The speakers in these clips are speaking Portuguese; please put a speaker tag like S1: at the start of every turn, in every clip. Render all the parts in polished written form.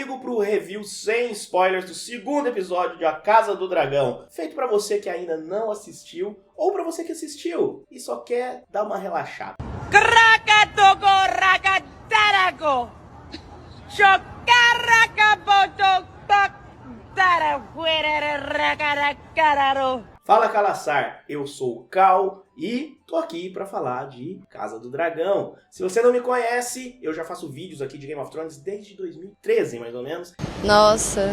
S1: comigo pro review sem spoilers do segundo episódio de A Casa do Dragão, feito pra você que ainda não assistiu, ou pra você que assistiu e só quer dar uma relaxada. Fala, Calaçar, eu sou o Cal e tô aqui pra falar de Casa do Dragão. Se você não me conhece, eu já faço vídeos aqui de Game of Thrones desde 2013, mais ou menos.
S2: Nossa.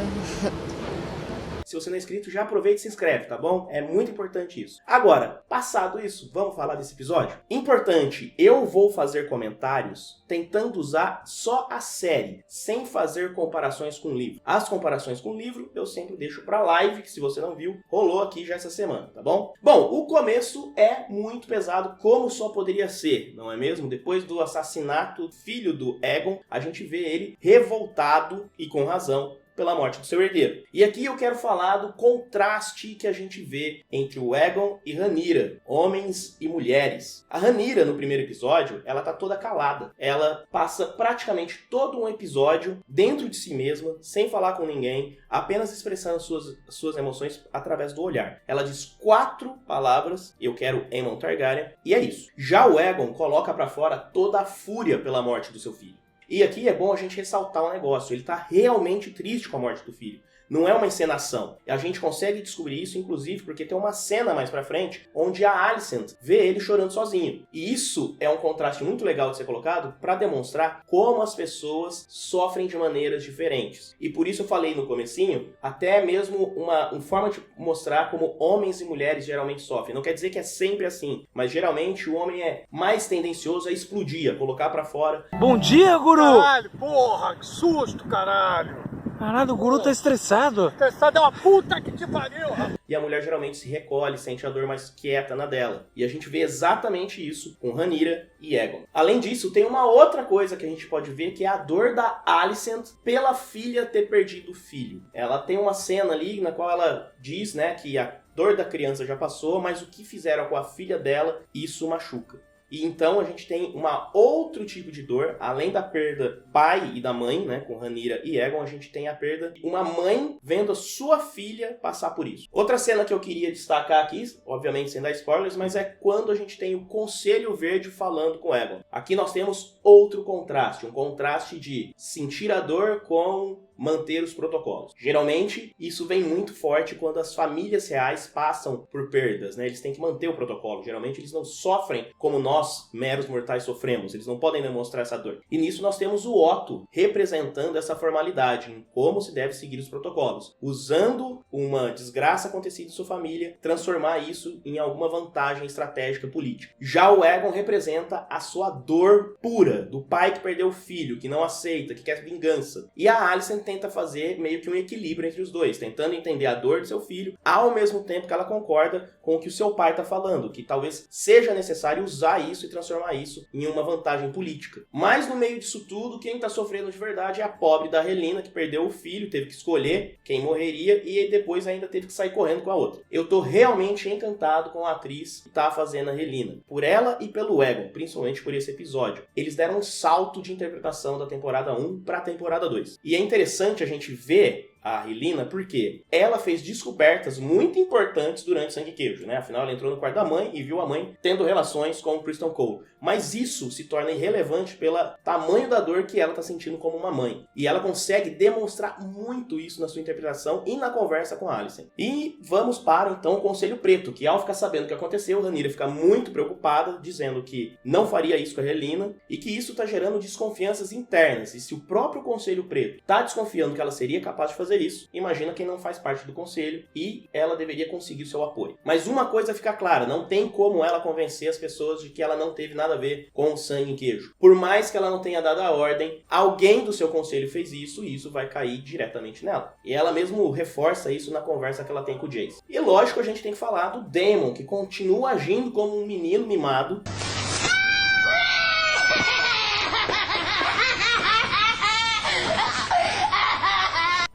S1: Se você não é inscrito, já aproveita e se inscreve, tá bom? É muito importante isso. Agora, passado isso, vamos falar desse episódio? Importante, eu vou fazer comentários tentando usar só a série, sem fazer comparações com o livro. As comparações com o livro eu sempre deixo pra live, que se você não viu, rolou aqui já essa semana, tá bom? Bom, o começo é muito pesado, como só poderia ser, não é mesmo? Depois do assassinato do filho do Aegon, a gente vê ele revoltado, e com razão, pela morte do seu herdeiro. E aqui eu quero falar do contraste que a gente vê entre o Aegon e Rhaenyra, homens e mulheres. A Rhaenyra, no primeiro episódio, ela tá toda calada. Ela passa praticamente todo um episódio dentro de si mesma, sem falar com ninguém, apenas expressando suas emoções através do olhar. Ela diz 4 palavras, eu quero Aemon Targaryen, e é isso. Já o Aegon coloca pra fora toda a fúria pela morte do seu filho. E aqui é bom a gente ressaltar um negócio, ele tá realmente triste com a morte do filho. Não é uma encenação. A gente consegue descobrir isso, inclusive, porque tem uma cena mais pra frente, onde a Alicent vê ele chorando sozinho. E isso é um contraste muito legal de ser colocado para demonstrar como as pessoas sofrem de maneiras diferentes. E por isso eu falei no comecinho, até mesmo uma forma de mostrar como homens e mulheres geralmente sofrem. Não quer dizer que é sempre assim, mas geralmente o homem é mais tendencioso a explodir, a colocar pra fora.
S3: Bom dia, guru!
S4: Caralho, porra, que susto, caralho!
S3: Caralho, o guru tá estressado.
S4: Estressado é uma puta que te pariu, rapaz!
S1: E a mulher geralmente se recolhe, sente a dor mais quieta na dela. E a gente vê exatamente isso com Rhaenyra e Aegon. Além disso, tem uma outra coisa que a gente pode ver, que é a dor da Alicent pela filha ter perdido o filho. Ela tem uma cena ali na qual ela diz, né, que a dor da criança já passou, mas o que fizeram com a filha dela, isso machuca. E então a gente tem outro tipo de dor, além da perda pai e da mãe, né, com Rhaenyra e Aegon, a gente tem a perda de uma mãe vendo a sua filha passar por isso. Outra cena que eu queria destacar aqui, obviamente sem dar spoilers, mas é quando a gente tem o Conselho Verde falando com Aegon. Aqui nós temos outro contraste, um contraste de sentir a dor com manter os protocolos. Geralmente, isso vem muito forte quando as famílias reais passam por perdas, né? Eles têm que manter o protocolo. Geralmente, eles não sofrem como nós, meros mortais, sofremos. Eles não podem demonstrar essa dor. E nisso nós temos o Otto representando essa formalidade, em como se deve seguir os protocolos. Usando uma desgraça acontecida em sua família, transformar isso em alguma vantagem estratégica política. Já o Aegon representa a sua dor pura, do pai que perdeu o filho, que não aceita, que quer vingança. E a Alicent tenta fazer meio que um equilíbrio entre os dois, tentando entender a dor do seu filho, ao mesmo tempo que ela concorda com o que o seu pai está falando, que talvez seja necessário usar isso e transformar isso em uma vantagem política. Mas no meio disso tudo, quem está sofrendo de verdade é a pobre da Rhaenyra, que perdeu o filho, teve que escolher quem morreria e depois ainda teve que sair correndo com a outra. Eu tô realmente encantado com a atriz que tá fazendo a Rhaenyra, por ela e pelo Aegon, principalmente por esse episódio. Eles deram um salto de interpretação da temporada 1 para a temporada 2. E é interessante a gente ver a Rhaenyra porque ela fez descobertas muito importantes durante Sangue e Queijo, né? Afinal, ela entrou no quarto da mãe e viu a mãe tendo relações com o Criston Cole. Mas isso se torna irrelevante pelo tamanho da dor que ela está sentindo como uma mãe. E ela consegue demonstrar muito isso na sua interpretação e na conversa com a Alicent. E vamos para, então, o Conselho Preto, que ao ficar sabendo o que aconteceu, Rhaenyra fica muito preocupada, dizendo que não faria isso com a Rhaenyra e que isso está gerando desconfianças internas. E se o próprio Conselho Preto está desconfiando que ela seria capaz de fazer isso, imagina quem não faz parte do conselho, e ela deveria conseguir o seu apoio. Mas uma coisa fica clara, não tem como ela convencer as pessoas de que ela não teve nada a ver com o Sangue e Queijo. Por mais que ela não tenha dado a ordem, alguém do seu conselho fez isso, e isso vai cair diretamente nela. E ela mesmo reforça isso na conversa que ela tem com o Jace. E lógico, a gente tem que falar do Daemon, que continua agindo como um menino mimado.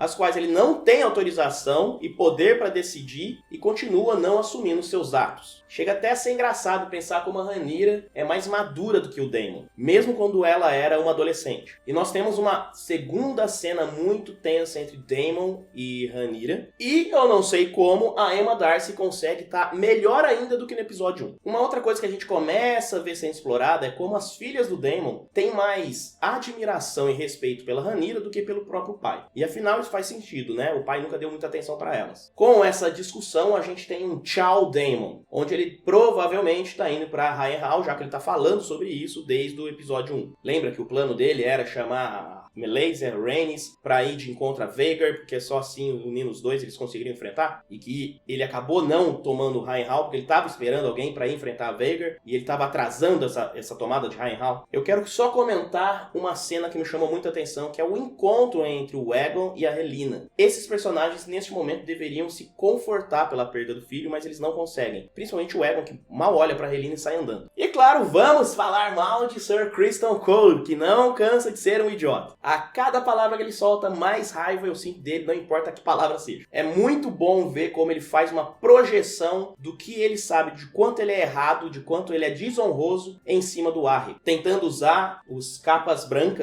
S1: as quais ele não tem autorização e poder para decidir e continua não assumindo seus atos. Chega até a ser engraçado pensar como a Rhaenyra é mais madura do que o Daemon, mesmo quando ela era uma adolescente. E nós temos uma segunda cena muito tensa entre Daemon e Rhaenyra, e eu não sei como a Emma Darcy consegue estar melhor ainda do que no episódio 1. Uma outra coisa que a gente começa a ver sendo explorada é como as filhas do Daemon têm mais admiração e respeito pela Rhaenyra do que pelo próprio pai. E afinal isso faz sentido, né? O pai nunca deu muita atenção para elas. Com essa discussão a gente tem um Tchau Daemon, onde ele provavelmente está indo para Harrenhal, já que ele está falando sobre isso desde o episódio 1. Lembra que o plano dele era chamar Melaise e Rhaenys para ir de encontro a Vhagar, porque só assim, unindo os dois, eles conseguiriam enfrentar, e que ele acabou não tomando Harrenhal, porque ele estava esperando alguém para ir enfrentar a Vhagar, e ele estava atrasando essa tomada de Harrenhal. Eu quero só comentar uma cena que me chamou muita atenção, que é o encontro entre o Aegon e a Rhaelyna. Esses personagens, neste momento, deveriam se confortar pela perda do filho, mas eles não conseguem. Principalmente o Aegon, que mal olha para a Rhaelyna e sai andando. E claro, vamos falar mal de Sir Criston Cole, que não cansa de ser um idiota. A cada palavra que ele solta, mais raiva eu sinto dele, não importa que palavra seja. É muito bom ver como ele faz uma projeção do que ele sabe, de quanto ele é errado, de quanto ele é desonroso em cima do Arryn, tentando usar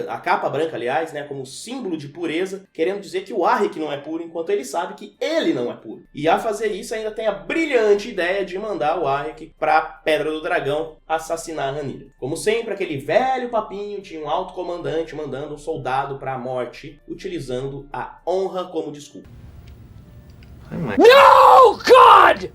S1: a capa branca, aliás, né, como símbolo de pureza, querendo dizer que o Arryn que não é puro, enquanto ele sabe que ele não é puro. E a fazer isso ainda tem a brilhante ideia de mandar o Arryn pra Pedra do Dragão assassinar a Rhaenyra. Como sempre, aquele velho papinho de um alto comandante mandando um soldado para a morte, utilizando a honra como desculpa.
S3: No, God!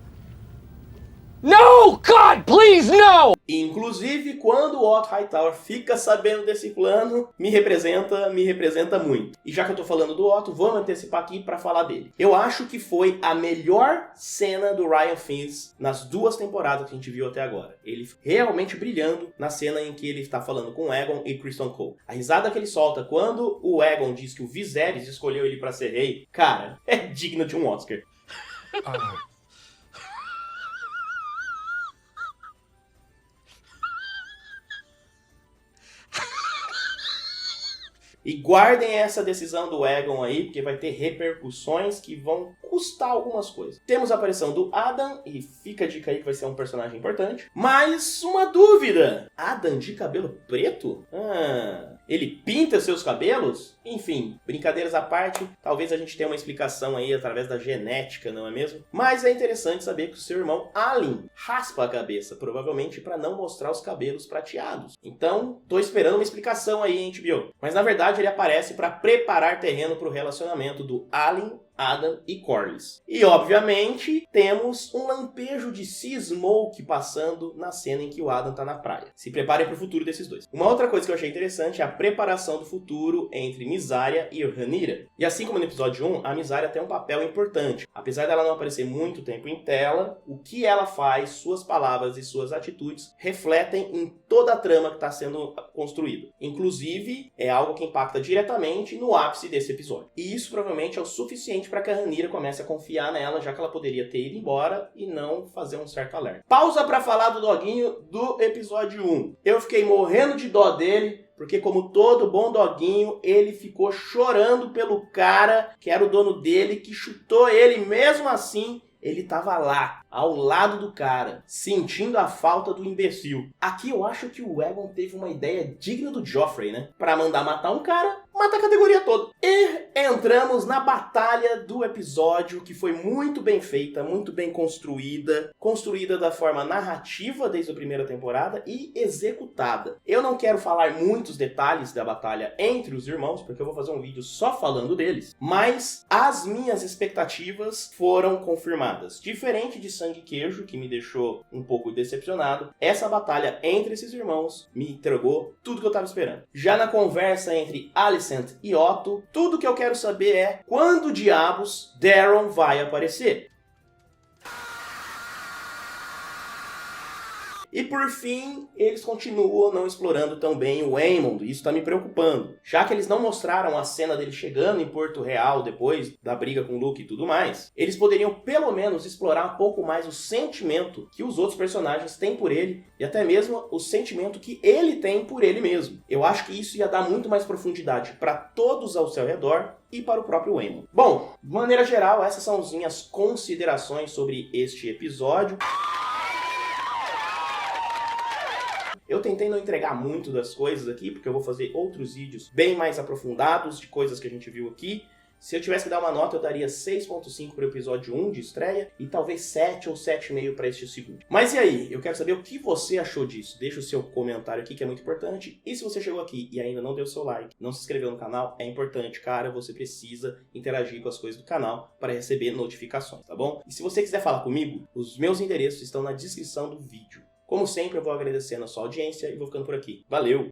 S3: No, God, please, no!
S1: Inclusive, quando o Otto Hightower fica sabendo desse plano, me representa muito. E já que eu tô falando do Otto, vamos antecipar aqui para falar dele. Eu acho que foi a melhor cena do Ryan Fiennes nas 2 temporadas que a gente viu até agora. Ele realmente brilhando na cena em que ele está falando com o Aegon e Criston Cole. A risada que ele solta quando o Aegon diz que o Viserys escolheu ele para ser rei, cara, é digno de um Oscar. E guardem essa decisão do Aegon aí, porque vai ter repercussões que vão custar algumas coisas. Temos a aparição do Adam, e fica a dica aí que vai ser um personagem importante. Mas uma dúvida! Adam de cabelo preto? Ele pinta seus cabelos? Enfim, brincadeiras à parte, talvez a gente tenha uma explicação aí através da genética, não é mesmo? Mas é interessante saber que o seu irmão Alyn raspa a cabeça, provavelmente para não mostrar os cabelos prateados. Então, tô esperando uma explicação aí, hein, HBO? Mas na verdade ele aparece para preparar terreno para o relacionamento do Alyn, Adam e Corlys. E obviamente temos um lampejo de Sea Smoke passando na cena em que o Adam tá na praia. Se preparem para o futuro desses dois. Uma outra coisa que eu achei interessante é a preparação do futuro entre Mysaria e Rhaenyra. E assim como no episódio 1, a Mysaria tem um papel importante. Apesar dela não aparecer muito tempo em tela, o que ela faz, suas palavras e suas atitudes refletem em toda a trama que está sendo construída. Inclusive, é algo que impacta diretamente no ápice desse episódio. E isso provavelmente é o suficiente para que a Rhaenyra comece a confiar nela, já que ela poderia ter ido embora e não fazer um certo alerta. Pausa para falar do doguinho do episódio 1. Eu fiquei morrendo de dó dele, porque como todo bom doguinho, ele ficou chorando pelo cara que era o dono dele, que chutou ele. Mesmo assim, ele tava lá, ao lado do cara, sentindo a falta do imbecil. Aqui eu acho que o Aegon teve uma ideia digna do Joffrey, né? Pra mandar matar um cara, mata a categoria toda. E entramos na batalha do episódio, que foi muito bem feita, muito bem construída da forma narrativa desde a primeira temporada e executada. Eu não quero falar muitos detalhes da batalha entre os irmãos, porque eu vou fazer um vídeo só falando deles, mas as minhas expectativas foram confirmadas. Diferente de Sangue e Queijo, que me deixou um pouco decepcionado, essa batalha entre esses irmãos me entregou tudo que eu estava esperando. Já na conversa entre Alicent e Otto, tudo que eu quero saber é quando diabos Daron vai aparecer. E por fim, eles continuam não explorando tão bem o Waymond, e isso tá me preocupando. Já que eles não mostraram a cena dele chegando em Porto Real depois da briga com o Luke e tudo mais, eles poderiam pelo menos explorar um pouco mais o sentimento que os outros personagens têm por ele, e até mesmo o sentimento que ele tem por ele mesmo. Eu acho que isso ia dar muito mais profundidade para todos ao seu redor e para o próprio Waymond. Bom, de maneira geral, essas são as minhas considerações sobre este episódio. Eu tentei não entregar muito das coisas aqui, porque eu vou fazer outros vídeos bem mais aprofundados de coisas que a gente viu aqui. Se eu tivesse que dar uma nota, eu daria 6.5 para o episódio 1 de estreia e talvez 7 ou 7,5 para este segundo. Mas e aí? Eu quero saber o que você achou disso. Deixa o seu comentário aqui, que é muito importante. E se você chegou aqui e ainda não deu seu like, não se inscreveu no canal, é importante, cara. Você precisa interagir com as coisas do canal para receber notificações, tá bom? E se você quiser falar comigo, os meus endereços estão na descrição do vídeo. Como sempre, eu vou agradecendo a sua audiência e vou ficando por aqui. Valeu!